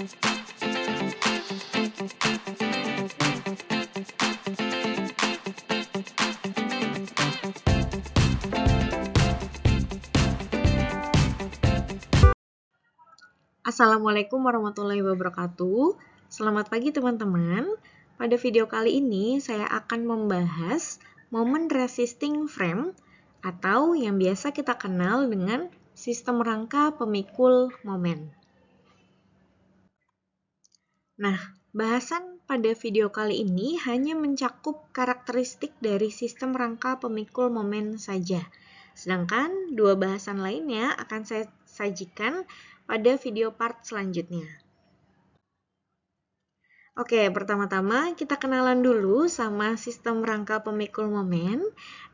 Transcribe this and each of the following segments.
Assalamualaikum warahmatullahi wabarakatuh. Selamat pagi teman-teman. Pada video kali ini saya akan membahas moment resisting frame atau yang biasa kita kenal dengan sistem rangka pemikul momen. Nah, bahasan pada video kali ini hanya mencakup karakteristik dari sistem rangka pemikul momen saja. Sedangkan dua bahasan lainnya akan saya sajikan pada video part selanjutnya. Oke, pertama-tama kita kenalan dulu sama sistem rangka pemikul momen.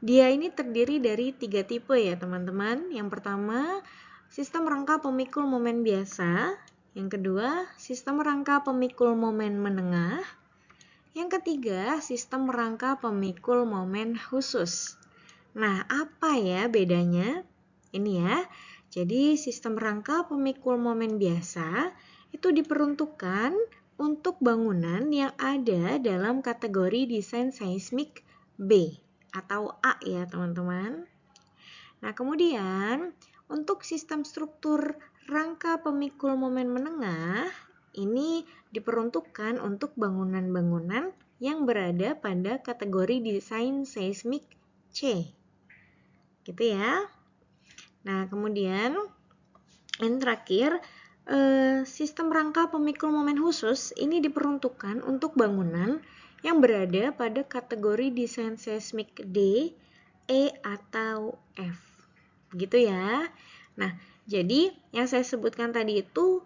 Dia ini terdiri dari 3 tipe ya teman-teman. Yang pertama, sistem rangka pemikul momen biasa. Yang kedua, sistem rangka pemikul momen menengah. Yang ketiga, sistem rangka pemikul momen khusus. Nah, apa ya bedanya? Ini ya. Jadi, sistem rangka pemikul momen biasa itu diperuntukkan untuk bangunan yang ada dalam kategori desain seismik B atau A ya teman-teman. Nah, kemudian untuk sistem struktur rangka pemikul momen menengah ini diperuntukkan untuk bangunan-bangunan yang berada pada kategori desain seismik C. Gitu ya. Nah, kemudian yang terakhir, sistem rangka pemikul momen khusus ini diperuntukkan untuk bangunan yang berada pada kategori desain seismik D, E, atau F. Begitu ya. Nah, jadi yang saya sebutkan tadi itu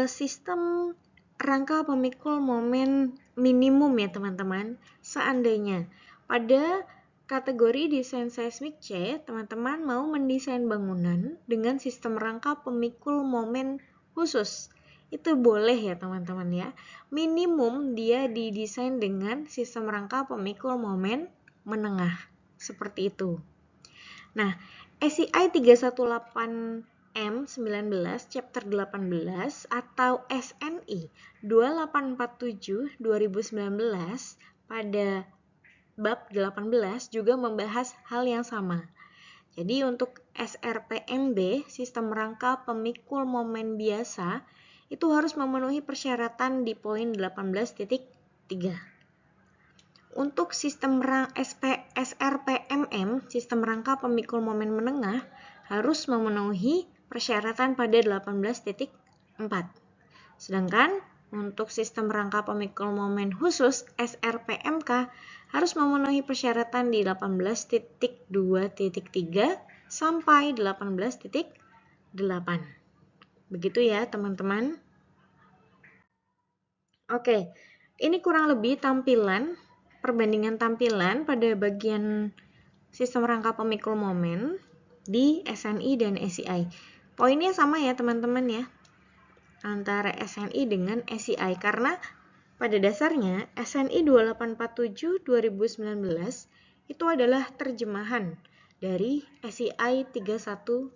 sistem rangka pemikul momen minimum ya teman-teman. Seandainya pada kategori desain seismik C, teman-teman mau mendesain bangunan dengan sistem rangka pemikul momen khusus. Itu boleh ya teman-teman ya. Minimum dia didesain dengan sistem rangka pemikul momen menengah. Seperti itu. Nah, SCI 318M19 chapter 18 atau SNI 2847 2019 pada bab 18 juga membahas hal yang sama. Jadi untuk SRPMB, sistem rangka pemikul momen biasa, itu harus memenuhi persyaratan di poin 18.3. Untuk sistem SRPMM, sistem rangka pemikul momen menengah, harus memenuhi persyaratan pada 18.4. Sedangkan untuk sistem rangka pemikul momen khusus SRPMK harus memenuhi persyaratan di 18.2.3 sampai 18.8. Begitu ya teman-teman. Oke, ini kurang lebih perbandingan tampilan pada bagian sistem rangka pemikul momen di SNI dan SCI. Poinnya sama ya teman-teman ya, antara SNI dengan SCI karena pada dasarnya SNI 2847 2019 itu adalah terjemahan dari SCI 318.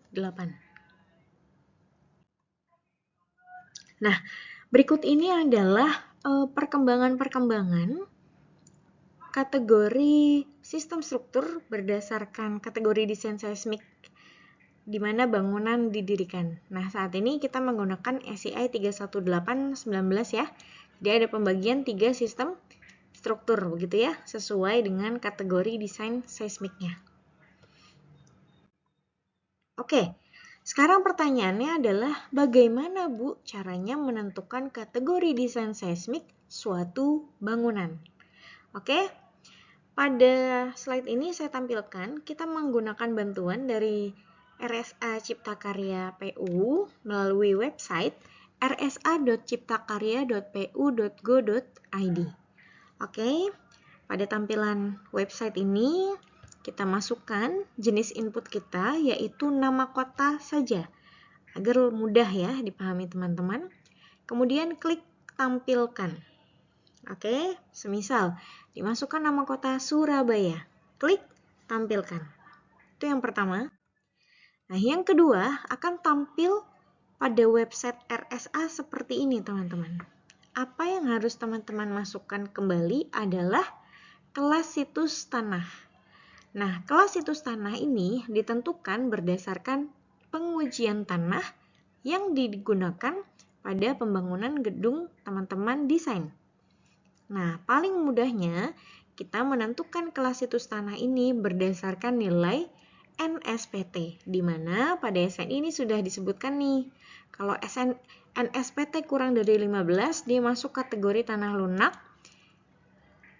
Nah, berikut ini adalah perkembangan-perkembangan kategori sistem struktur berdasarkan kategori desain seismik di mana bangunan didirikan. Nah, saat ini kita menggunakan SCI 31819 ya. Jadi ada pembagian 3 sistem struktur begitu ya, sesuai dengan kategori desain seismiknya. Oke. Sekarang pertanyaannya adalah bagaimana Bu caranya menentukan kategori desain seismik suatu bangunan? Oke. Pada slide ini saya tampilkan kita menggunakan bantuan dari RSA Cipta Karya PU melalui website rsa.ciptakarya.pu.go.id. Oke, pada tampilan website ini kita masukkan jenis input kita yaitu nama kota saja agar mudah ya dipahami teman-teman. Kemudian klik tampilkan. Oke, semisal dimasukkan nama kota Surabaya. Klik tampilkan. Itu yang pertama. Nah, yang kedua akan tampil pada website RSA seperti ini, teman-teman. Apa yang harus teman-teman masukkan kembali adalah kelas situs tanah. Nah, kelas situs tanah ini ditentukan berdasarkan pengujian tanah yang digunakan pada pembangunan gedung teman-teman desain. Nah, paling mudahnya kita menentukan kelas situs tanah ini berdasarkan nilai NSPT, di mana pada SN ini sudah disebutkan nih, kalau NSPT kurang dari 15, dia masuk kategori tanah lunak.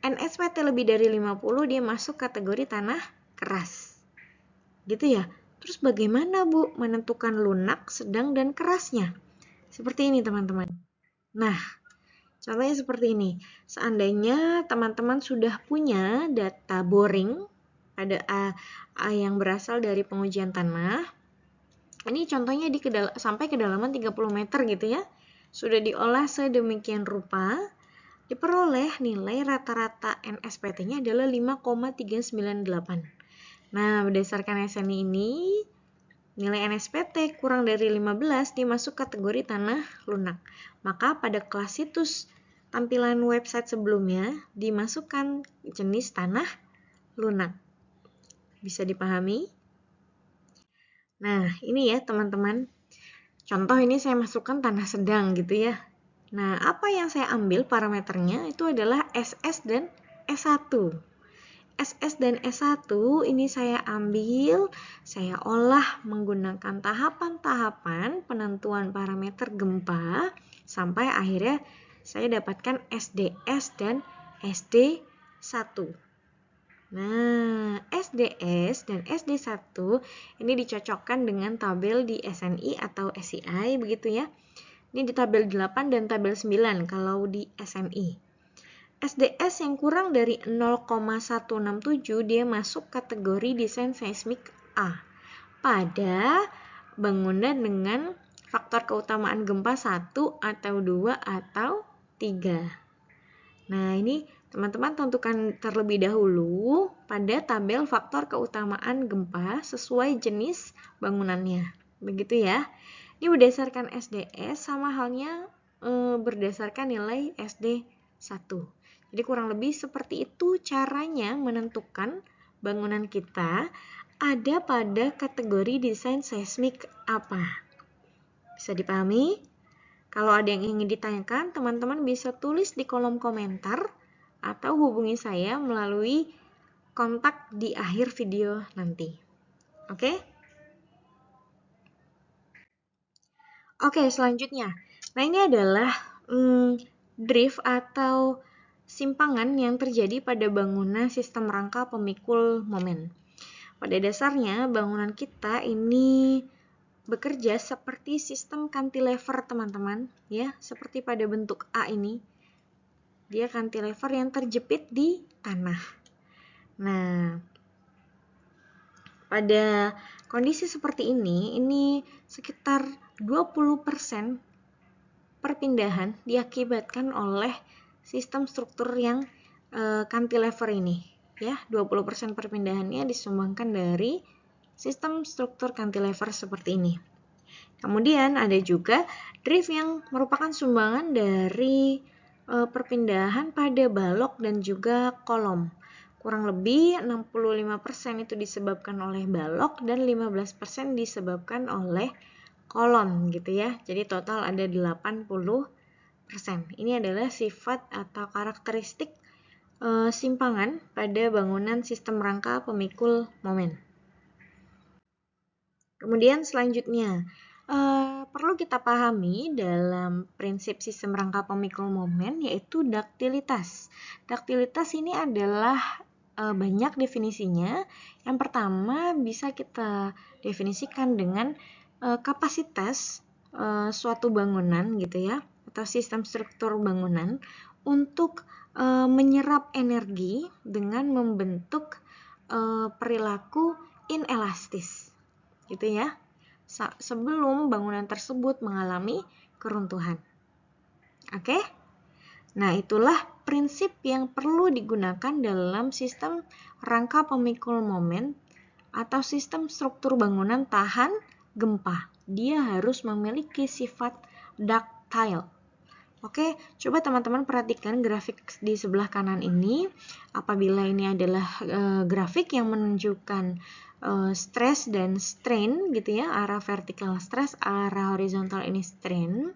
NSPT lebih dari 50, dia masuk kategori tanah keras. Gitu ya. Terus bagaimana, Bu, menentukan lunak, sedang, dan kerasnya? Seperti ini, teman-teman. Nah, contohnya seperti ini. Seandainya teman-teman sudah punya data boring pada yang berasal dari pengujian tanah, ini contohnya sampai kedalaman 30 meter gitu ya. Sudah diolah sedemikian rupa, diperoleh nilai rata-rata NSPT-nya adalah 5,398. Nah, berdasarkan SN ini, nilai NSPT kurang dari 15 dimasuk kategori tanah lunak. Maka pada kelas situs tampilan website sebelumnya dimasukkan jenis tanah lunak. Bisa dipahami? Nah, ini ya teman-teman. Contoh ini saya masukkan tanah sedang gitu ya. Nah, apa yang saya ambil parameternya itu adalah SS dan S1. SS dan S1 ini saya ambil, saya olah menggunakan tahapan-tahapan penentuan parameter gempa sampai akhirnya saya dapatkan SDS dan SD1. Nah, SDS dan SD1 ini dicocokkan dengan tabel di SNI atau SCI begitu ya. Ini di tabel 8 dan tabel 9 kalau di SNI. SDS yang kurang dari 0,167 dia masuk kategori desain seismik A pada bangunan dengan faktor keutamaan gempa 1 atau 2 atau 3. Nah, ini teman-teman tentukan terlebih dahulu pada tabel faktor keutamaan gempa sesuai jenis bangunannya. Begitu ya. Ini berdasarkan SDS sama halnya berdasarkan nilai SD1. Jadi kurang lebih seperti itu caranya menentukan bangunan kita ada pada kategori desain seismik apa. Bisa dipahami? Kalau ada yang ingin ditanyakan, teman-teman bisa tulis di kolom komentar atau hubungi saya melalui kontak di akhir video nanti. Oke? Oke, selanjutnya. Nah, ini adalah drift atau simpangan yang terjadi pada bangunan sistem rangka pemikul momen. Pada dasarnya, bangunan kita ini bekerja seperti sistem cantilever, teman-teman, ya, seperti pada bentuk A ini. Dia cantilever yang terjepit di tanah. Nah, pada kondisi seperti ini sekitar 20% perpindahan diakibatkan oleh sistem struktur yang cantilever ini, ya. 20% perpindahannya disumbangkan dari sistem struktur cantilever seperti ini. Kemudian ada juga drift yang merupakan sumbangan dari perpindahan pada balok dan juga kolom. Kurang lebih 65% itu disebabkan oleh balok dan 15% disebabkan oleh kolom gitu ya. Jadi total ada 80%. Ini adalah sifat atau karakteristik simpangan pada bangunan sistem rangka pemikul momen. Kemudian selanjutnya, perlu kita pahami dalam prinsip sistem rangka pemikul momen yaitu duktilitas. Duktilitas ini adalah banyak definisinya. Yang pertama bisa kita definisikan dengan kapasitas suatu bangunan gitu ya, atau sistem struktur bangunan untuk menyerap energi dengan membentuk perilaku inelastis gitu ya, sebelum bangunan tersebut mengalami keruntuhan. Oke? Nah, itulah prinsip yang perlu digunakan dalam sistem rangka pemikul momen atau sistem struktur bangunan tahan gempa dia harus memiliki sifat ductile. Oke, coba teman-teman perhatikan grafik di sebelah kanan ini. Apabila ini adalah grafik yang menunjukkan stress dan strain gitu ya, arah vertikal stress, arah horizontal ini strain.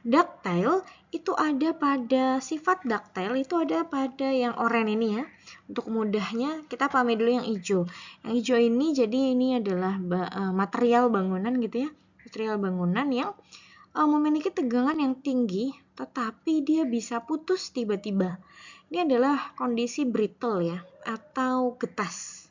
Ductile itu ada pada sifat ductile itu ada pada yang oranye ini ya. Untuk mudahnya kita pahami dulu yang hijau. Yang hijau ini jadi ini adalah material bangunan gitu ya. Material bangunan yang memiliki tegangan yang tinggi, tetapi dia bisa putus tiba-tiba. Ini adalah kondisi brittle ya, atau getas.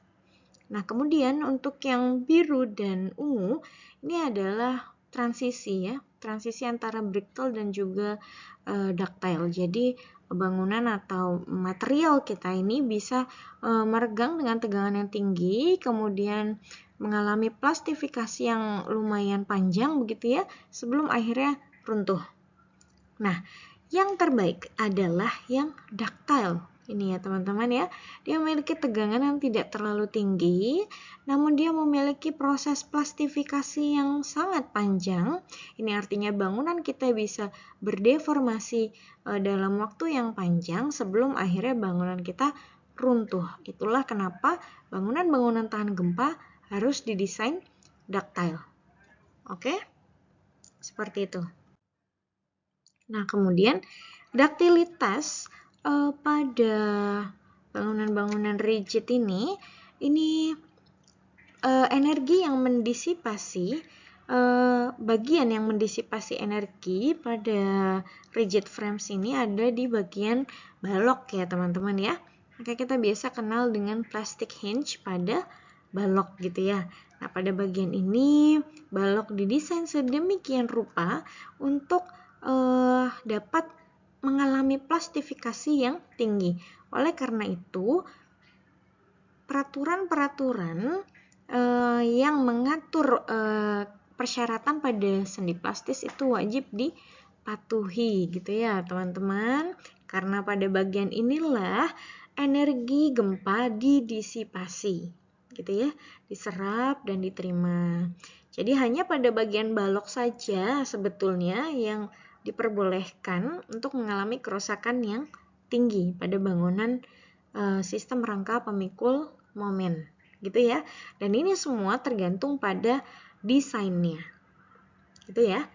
Nah, kemudian untuk yang biru dan ungu, ini adalah transisi ya, transisi antara brittle dan juga ductile. Jadi, bangunan atau material kita ini bisa meregang dengan tegangan yang tinggi, kemudian mengalami plastifikasi yang lumayan panjang begitu ya, sebelum akhirnya runtuh. Nah, yang terbaik adalah yang ductile. Ini ya teman-teman ya, dia memiliki tegangan yang tidak terlalu tinggi, namun dia memiliki proses plastifikasi yang sangat panjang. Ini artinya bangunan kita bisa berdeformasi dalam waktu yang panjang sebelum akhirnya bangunan kita runtuh. Itulah kenapa bangunan-bangunan tahan gempa harus didesain ductile. Oke? Seperti itu. Nah, kemudian ductilitas pada bangunan-bangunan rigid ini energi yang mendisipasi, bagian yang mendisipasi energi pada rigid frames ini ada di bagian balok ya teman-teman ya. Maka kita biasa kenal dengan plastic hinge pada balok gitu ya. Nah, pada bagian ini balok didesain sedemikian rupa untuk dapat mengalami plastifikasi yang tinggi. Oleh karena itu, peraturan-peraturan yang mengatur persyaratan pada sendi plastis itu wajib dipatuhi gitu ya teman-teman. Karena pada bagian inilah energi gempa didisipasi gitu ya, diserap dan diterima. Jadi hanya pada bagian balok saja sebetulnya yang diperbolehkan untuk mengalami kerusakan yang tinggi pada bangunan sistem rangka pemikul momen gitu ya. Dan ini semua tergantung pada desainnya gitu ya.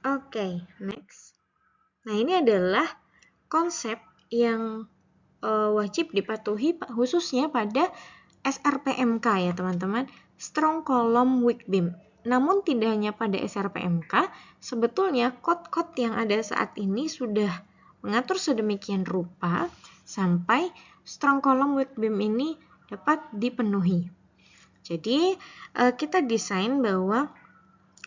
Oke, next. Nah, ini adalah konsep yang wajib dipatuhi khususnya pada SRPMK ya teman-teman, Strong Column Weak Beam. Namun tidak hanya pada SRPMK, sebetulnya kode-kode yang ada saat ini sudah mengatur sedemikian rupa sampai strong column weak beam ini dapat dipenuhi. Jadi kita desain bahwa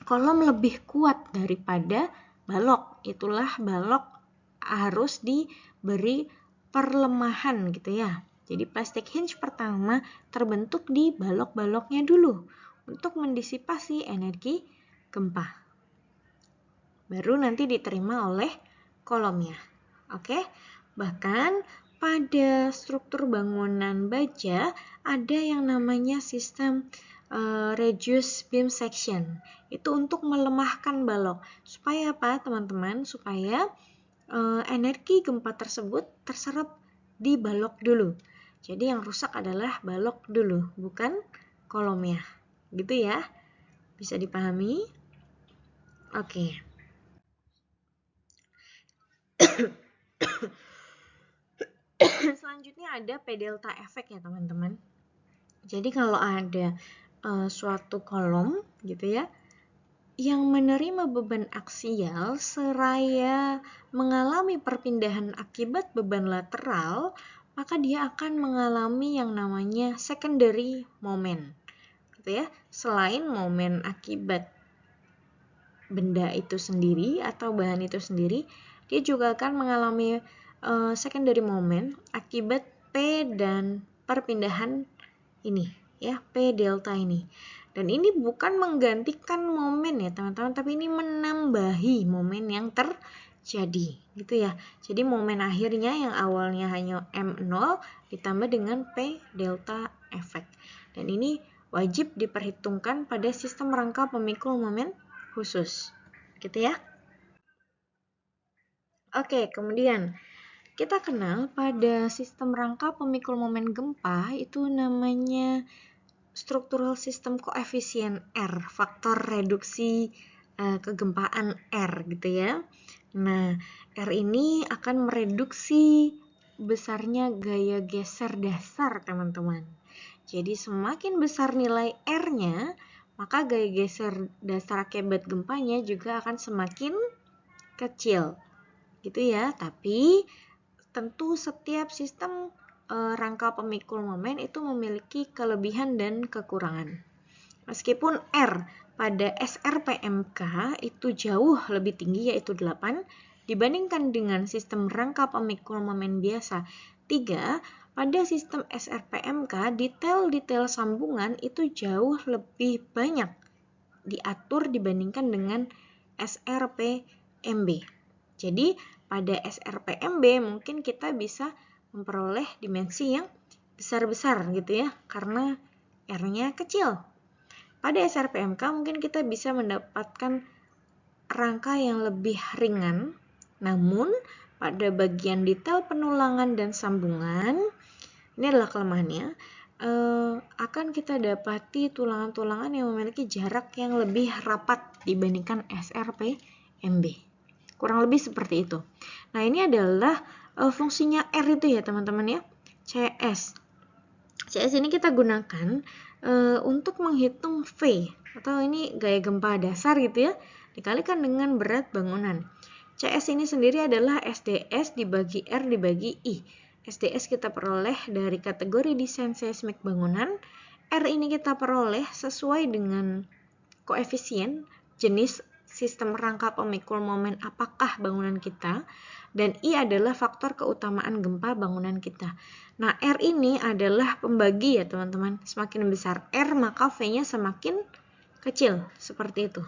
kolom lebih kuat daripada balok. Itulah balok harus diberi perlemahan gitu ya. Jadi plastic hinge pertama terbentuk di balok-baloknya dulu untuk mendisipasi energi gempa. Baru nanti diterima oleh kolomnya. Oke? Bahkan pada struktur bangunan baja ada yang namanya sistem reduced beam section. Itu untuk melemahkan balok. Supaya apa, teman-teman? Supaya energi gempa tersebut terserap di balok dulu. Jadi yang rusak adalah balok dulu, bukan kolomnya. Gitu ya. Bisa dipahami? Oke. Selanjutnya ada P delta efek ya teman-teman. Jadi kalau ada suatu kolom gitu ya yang menerima beban aksial seraya mengalami perpindahan akibat beban lateral, maka dia akan mengalami yang namanya secondary moment gitu ya. Selain momen akibat benda itu sendiri atau bahan itu sendiri, dia juga akan mengalami secondary moment akibat P dan perpindahan ini ya, P delta ini. Dan ini bukan menggantikan momen ya teman-teman, tapi ini menambahi momen yang terjadi gitu ya. Jadi momen akhirnya yang awalnya hanya M0 ditambah dengan P delta efek. Dan ini wajib diperhitungkan pada sistem rangka pemikul momen khusus. Gitu ya. Oke, kemudian kita kenal pada sistem rangka pemikul momen gempa itu namanya struktural sistem koefisien R, faktor reduksi kegempaan R gitu ya. Nah, R ini akan mereduksi besarnya gaya geser dasar, teman-teman. Jadi semakin besar nilai R-nya, maka gaya geser dasar akibat gempanya juga akan semakin kecil. Gitu ya. Tapi tentu setiap sistem rangka pemikul momen itu memiliki kelebihan dan kekurangan. Meskipun R pada SRPMK itu jauh lebih tinggi yaitu 8 dibandingkan dengan sistem rangka pemikul momen biasa 3, pada sistem SRPMK detail-detail sambungan itu jauh lebih banyak diatur dibandingkan dengan SRPMB. Jadi pada SRPMB mungkin kita bisa memperoleh dimensi yang besar-besar gitu ya, karena R-nya kecil. Pada SRPMK mungkin kita bisa mendapatkan rangka yang lebih ringan, namun pada bagian detail penulangan dan sambungan, ini adalah kelemahannya, akan kita dapati tulangan-tulangan yang memiliki jarak yang lebih rapat dibandingkan SRPMB. Kurang lebih seperti itu. Nah, ini adalah fungsinya R itu ya teman-teman ya, CS. CS ini kita gunakan untuk menghitung V, atau ini gaya gempa dasar gitu ya, dikalikan dengan berat bangunan. CS ini sendiri adalah SDS dibagi R dibagi I. SDS kita peroleh dari kategori desain seismik bangunan. R ini kita peroleh sesuai dengan koefisien jenis sistem rangka pemikul momen apakah bangunan kita, dan I adalah faktor keutamaan gempa bangunan kita. Nah, R ini adalah pembagi ya teman-teman. Semakin besar R maka V-nya semakin kecil, seperti itu.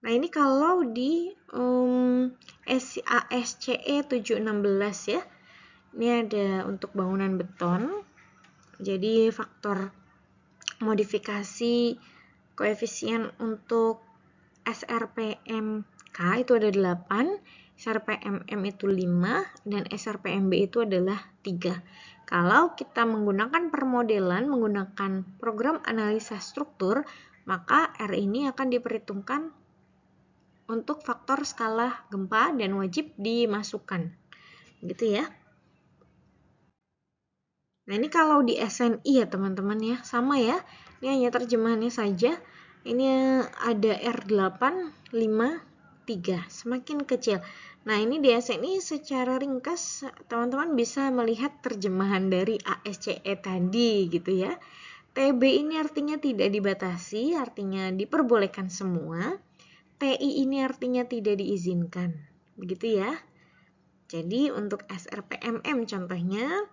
Nah, ini kalau di ASCE 716 ya. Ini ada untuk bangunan beton. Jadi faktor modifikasi koefisien untuk SRPMK itu ada 8, SRPMM itu 5, dan SRPMB itu adalah 3. Kalau kita menggunakan permodelan, menggunakan program analisa struktur, maka R ini akan diperhitungkan untuk faktor skala gempa dan wajib dimasukkan. Gitu ya. Nah, ini kalau di SNI ya teman-teman ya, sama ya. Ini hanya terjemahannya saja. Ini ada R8, 5, 3, semakin kecil. Nah, ini di SNI secara ringkas teman-teman bisa melihat terjemahan dari ASCE tadi gitu ya. TB ini artinya tidak dibatasi, artinya diperbolehkan semua. TI ini artinya tidak diizinkan. Begitu ya. Jadi untuk SRPMM contohnya,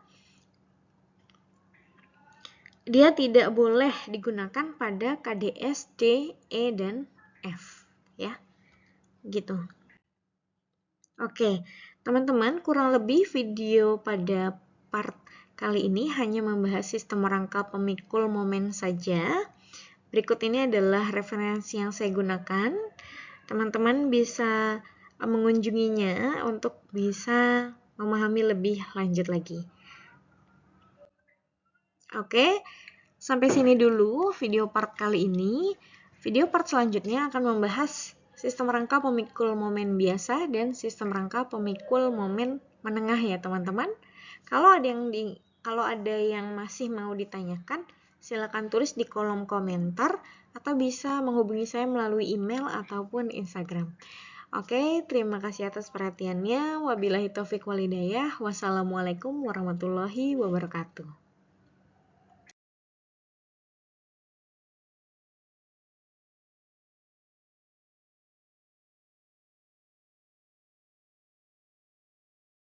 dia tidak boleh digunakan pada KDS, D, E, dan F. Ya, gitu. Oke, teman-teman, kurang lebih video pada part kali ini hanya membahas sistem rangka pemikul momen saja. Berikut ini adalah referensi yang saya gunakan. Teman-teman bisa mengunjunginya untuk bisa memahami lebih lanjut lagi. Oke, sampai sini dulu video part kali ini. Video part selanjutnya akan membahas sistem rangka pemikul momen biasa dan sistem rangka pemikul momen menengah ya teman-teman. Kalau ada yang masih mau ditanyakan, silakan tulis di kolom komentar atau bisa menghubungi saya melalui email ataupun Instagram. Oke, terima kasih atas perhatiannya. Wabillahi taufik walhidayah. Wassalamualaikum warahmatullahi wabarakatuh.